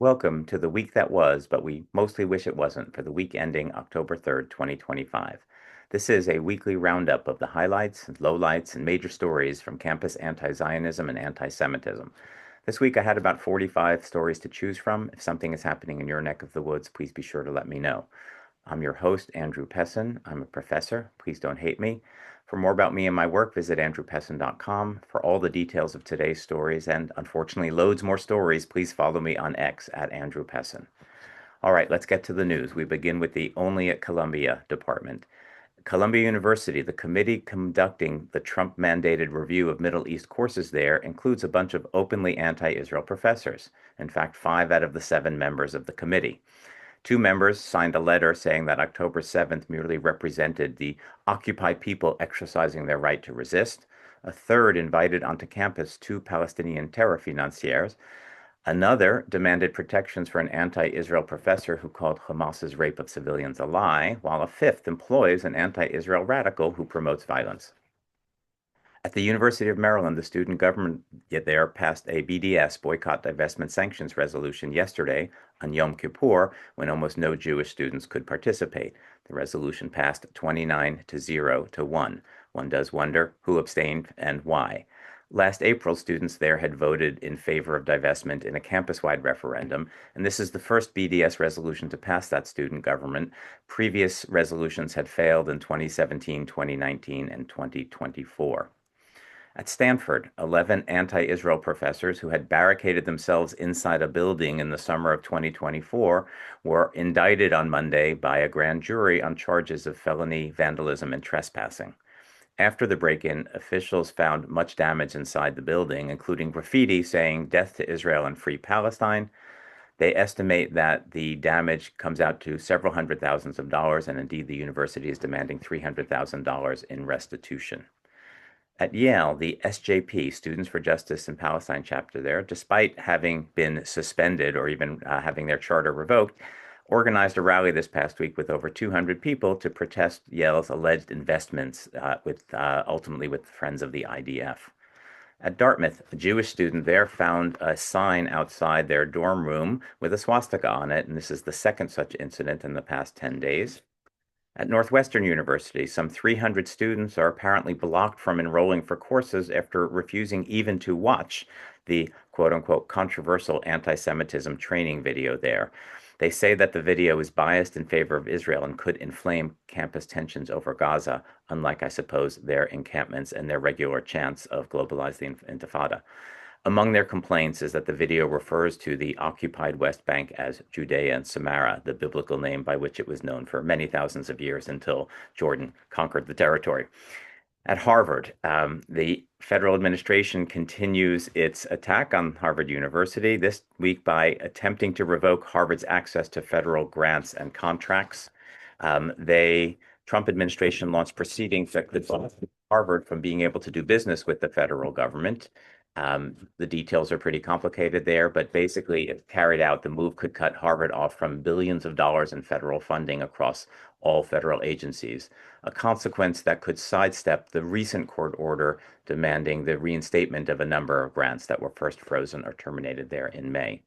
Welcome to the week that was, but we mostly wish it wasn't, for the week ending October 3rd, 2025. This is a weekly roundup of the highlights, lowlights, and major stories from campus anti-Zionism and anti-Semitism. This week I had about 45 stories to choose from. If something is happening in your neck of the woods, please be sure to let me know. I'm your host, Andrew Pessin. I'm a professor. Please don't hate me. For more about me and my work, visit andrewpessin.com. For all the details of today's stories and, unfortunately, loads more stories, please follow me on X at Andrew Pessin. All right, let's get to the news. We begin with the Only at Columbia department. Columbia University, the committee conducting the Trump-mandated review of Middle East courses there, includes a bunch of openly anti-Israel professors. In fact, 5 out of the 7 members of the committee. 2 members signed a letter saying that October 7th merely represented the Occupy people exercising their right to resist. A third invited onto campus 2 Palestinian terror financiers. Another demanded protections for an anti-Israel professor who called Hamas's rape of civilians a lie, while a fifth employs an anti-Israel radical who promotes violence. At the University of Maryland, the student government there passed a BDS, Boycott, Divestment, Sanctions resolution yesterday on Yom Kippur, when almost no Jewish students could participate. The resolution passed 29 to 0 to 1. One does wonder who abstained and why. Last April, students there had voted in favor of divestment in a campus-wide referendum, and this is the first BDS resolution to pass that student government. Previous resolutions had failed in 2017, 2019, and 2024. At Stanford, 11 anti-Israel professors who had barricaded themselves inside a building in the summer of 2024 were indicted on Monday by a grand jury on charges of felony vandalism and trespassing. After the break-in, officials found much damage inside the building, including graffiti saying "Death to Israel and Free Palestine." They estimate that the damage comes out to several hundred thousands of dollars, and indeed the university is demanding $300,000 in restitution. At Yale, the SJP, Students for Justice in Palestine chapter there, despite having been suspended or even having their charter revoked, organized a rally this past week with over 200 people to protest Yale's alleged investments ultimately with Friends of the IDF. At Dartmouth, a Jewish student there found a sign outside their dorm room with a swastika on it, and this is the second such incident in the past 10 days. At Northwestern University, some 300 students are apparently blocked from enrolling for courses after refusing even to watch the quote-unquote controversial anti-Semitism training video there. They say that the video is biased in favor of Israel and could inflame campus tensions over Gaza, unlike, I suppose, their encampments and their regular chants of globalize the intifada. Among their complaints is that the video refers to the occupied West Bank as Judea and Samaria, the biblical name by which it was known for many thousands of years until Jordan conquered the territory. At Harvard, the federal administration continues its attack on Harvard University this week by attempting to revoke Harvard's access to federal grants and contracts. The Trump administration launched proceedings that could block Harvard from being able to do business with the federal government. The details are pretty complicated there, but basically, if carried out, the move could cut Harvard off from billions of dollars in federal funding across all federal agencies, a consequence that could sidestep the recent court order demanding the reinstatement of a number of grants that were first frozen or terminated there in May.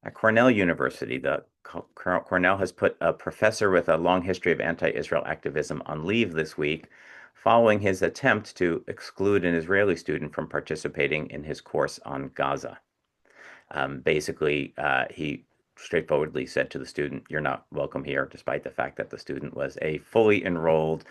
At Cornell University, Cornell has put a professor with a long history of anti-Israel activism on leave this week, following his attempt to exclude an Israeli student from participating in his course on Gaza. Basically, he straightforwardly said to the student, "You're not welcome here," despite the fact that the student was a fully enrolled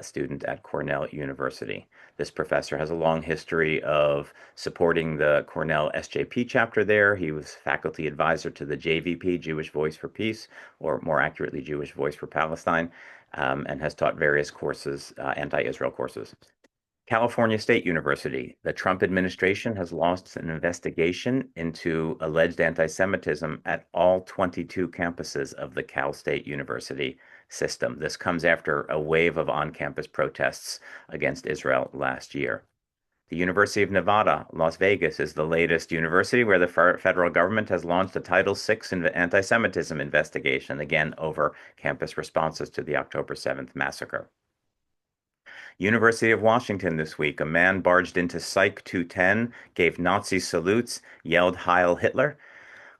student at Cornell University. This professor has a long history of supporting the Cornell SJP chapter there. He was faculty advisor to the JVP, Jewish Voice for Peace, or more accurately, Jewish Voice for Palestine, and has taught various courses, anti-Israel courses. California State University. The Trump administration has launched an investigation into alleged anti-Semitism at all 22 campuses of the Cal State University system. This comes after a wave of on-campus protests against Israel last year. The University of Nevada, Las Vegas, is the latest university where the federal government has launched a Title VI anti-Semitism investigation, again over campus responses to the October 7th massacre. University of Washington this week, a man barged into Psych 210, gave Nazi salutes, yelled Heil Hitler.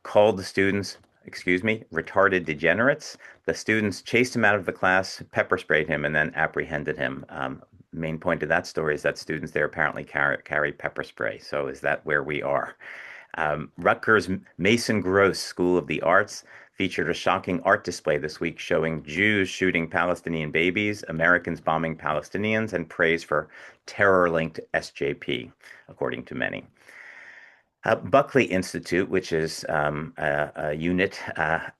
called the students, excuse me, retarded degenerates. The students chased him out of the class, pepper sprayed him, and then apprehended him. Main point of that story is that students there apparently carry pepper spray. So is that where we are? Rutgers Mason Gross School of the Arts featured a shocking art display this week showing Jews shooting Palestinian babies, Americans bombing Palestinians, and praise for terror-linked SJP, according to many. Buckley Institute, which is a unit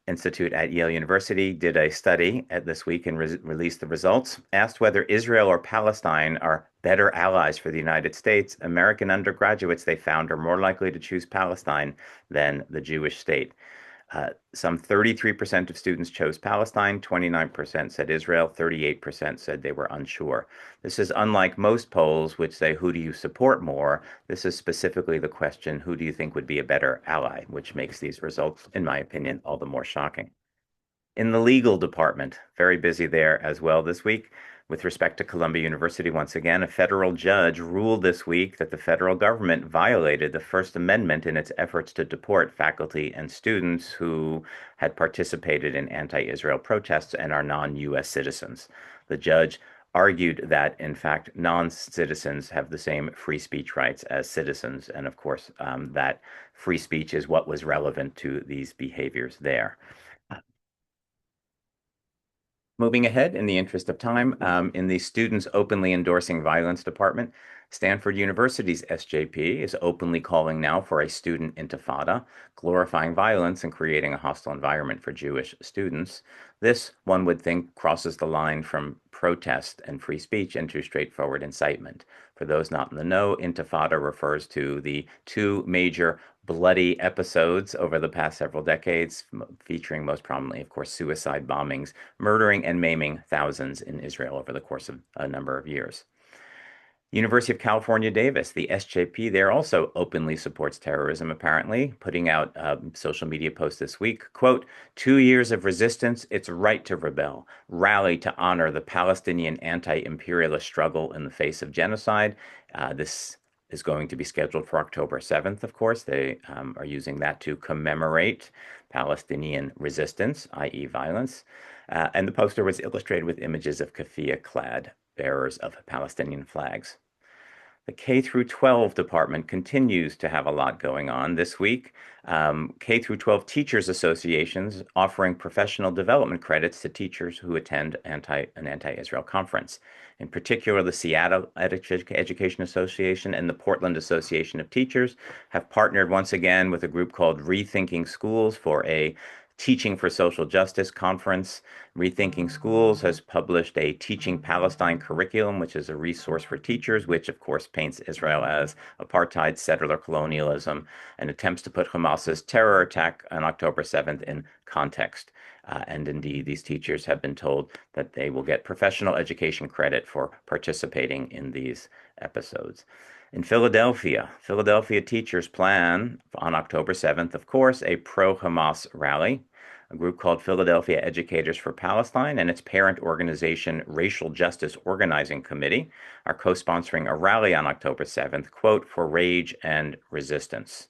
institute at Yale University, did a study this week and released the results. Asked whether Israel or Palestine are better allies for the United States, American undergraduates they found are more likely to choose Palestine than the Jewish state. Some 33% of students chose Palestine, 29% said Israel, 38% said they were unsure. This is unlike most polls, which say, who do you support more? This is specifically the question, who do you think would be a better ally, which makes these results, in my opinion, all the more shocking. In the legal department, very busy there as well this week. With respect to Columbia University, once again, a federal judge ruled this week that the federal government violated the First Amendment in its efforts to deport faculty and students who had participated in anti-Israel protests and are non-U.S. citizens. The judge argued that, in fact, non-citizens have the same free speech rights as citizens, and of course, that free speech is what was relevant to these behaviors there. Moving ahead, in the interest of time, in the Students Openly Endorsing Violence Department, Stanford University's SJP is openly calling now for a student intifada, glorifying violence and creating a hostile environment for Jewish students. This, one would think, crosses the line from protest and free speech into straightforward incitement. For those not in the know, intifada refers to the two major bloody episodes over the past several decades, featuring most prominently, of course, suicide bombings, murdering and maiming thousands in Israel over the course of a number of years. University of California, Davis, the SJP there also openly supports terrorism, apparently, putting out a social media post this week, quote, 2 years of resistance, it's right to rebel, rally to honor the Palestinian anti-imperialist struggle in the face of genocide. This is going to be scheduled for October 7th, of course. They are using that to commemorate Palestinian resistance, i.e. violence. And the poster was illustrated with images of keffiyeh-clad bearers of Palestinian flags. The K through 12 department continues to have a lot going on this week. K through 12 teachers associations offering professional development credits to teachers who attend an anti-Israel conference. In particular, the Seattle Education Association and the Portland Association of Teachers have partnered once again with a group called Rethinking Schools for a Teaching for Social Justice conference. Rethinking Schools has published a Teaching Palestine curriculum, which is a resource for teachers, which of course paints Israel as apartheid, settler colonialism, and attempts to put Hamas's terror attack on October 7th in context. And indeed, these teachers have been told that they will get professional education credit for participating in these episodes. In Philadelphia, Philadelphia teachers plan on October 7th, of course, a pro-Hamas rally. A group called Philadelphia Educators for Palestine and its parent organization, Racial Justice Organizing Committee, are co-sponsoring a rally on October 7th, quote, for rage and resistance.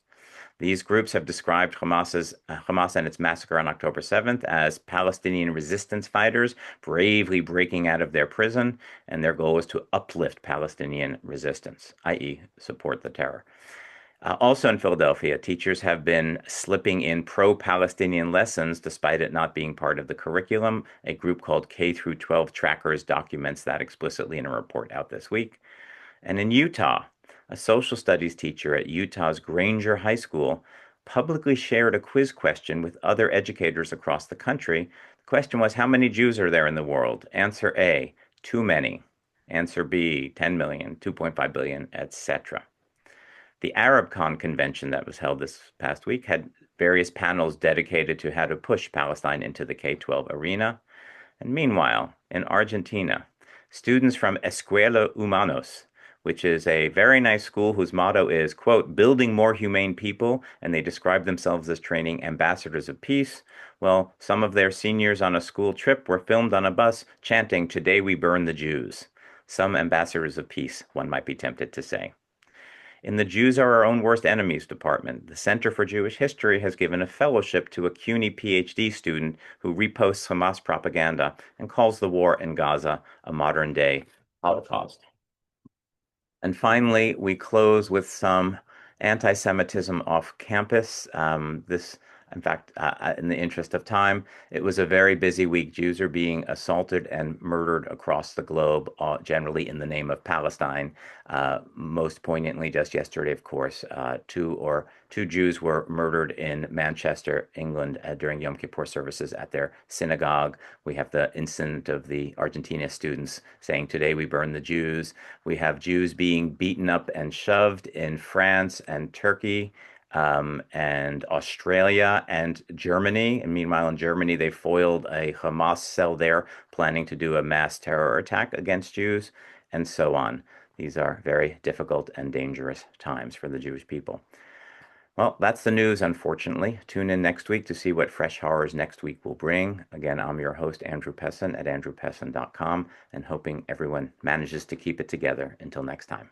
These groups have described Hamas and its massacre on October 7th as Palestinian resistance fighters bravely breaking out of their prison, and their goal is to uplift Palestinian resistance, i.e., support the terror. Also in Philadelphia, teachers have been slipping in pro-Palestinian lessons despite it not being part of the curriculum. A group called K through 12 Trackers documents that explicitly in a report out this week. And in Utah, a social studies teacher at Utah's Granger High School publicly shared a quiz question with other educators across the country. The question was, how many Jews are there in the world? Answer A, too many. Answer B, 10 million, 2.5 billion, etc. The ArabCon convention that was held this past week had various panels dedicated to how to push Palestine into the K-12 arena. And meanwhile, in Argentina, students from Escuela Humanos, which is a very nice school whose motto is, quote, building more humane people, and they describe themselves as training ambassadors of peace. Well, some of their seniors on a school trip were filmed on a bus chanting, today we burn the Jews. Some ambassadors of peace, one might be tempted to say. In the Jews Are Our Own Worst Enemies department, the Center for Jewish History has given a fellowship to a CUNY PhD student who reposts Hamas propaganda and calls the war in Gaza a modern-day Holocaust. And finally, we close with some anti-Semitism off campus. In fact, in the interest of time, it was a very busy week. Jews are being assaulted and murdered across the globe, generally in the name of Palestine. Most poignantly, just yesterday, of course, two Jews were murdered in Manchester, England, during Yom Kippur services at their synagogue. We have the incident of the Argentina students saying, "Today we burn the Jews." We have Jews being beaten up and shoved in France and Turkey, and Australia and Germany. And meanwhile, in Germany, they foiled a Hamas cell there planning to do a mass terror attack against Jews, and so on. These are very difficult and dangerous times for the Jewish people. Well, that's the news, unfortunately. Tune in next week to see what fresh horrors next week will bring. Again, I'm your host, Andrew Pessin at andrewpessin.com, and hoping everyone manages to keep it together until next time.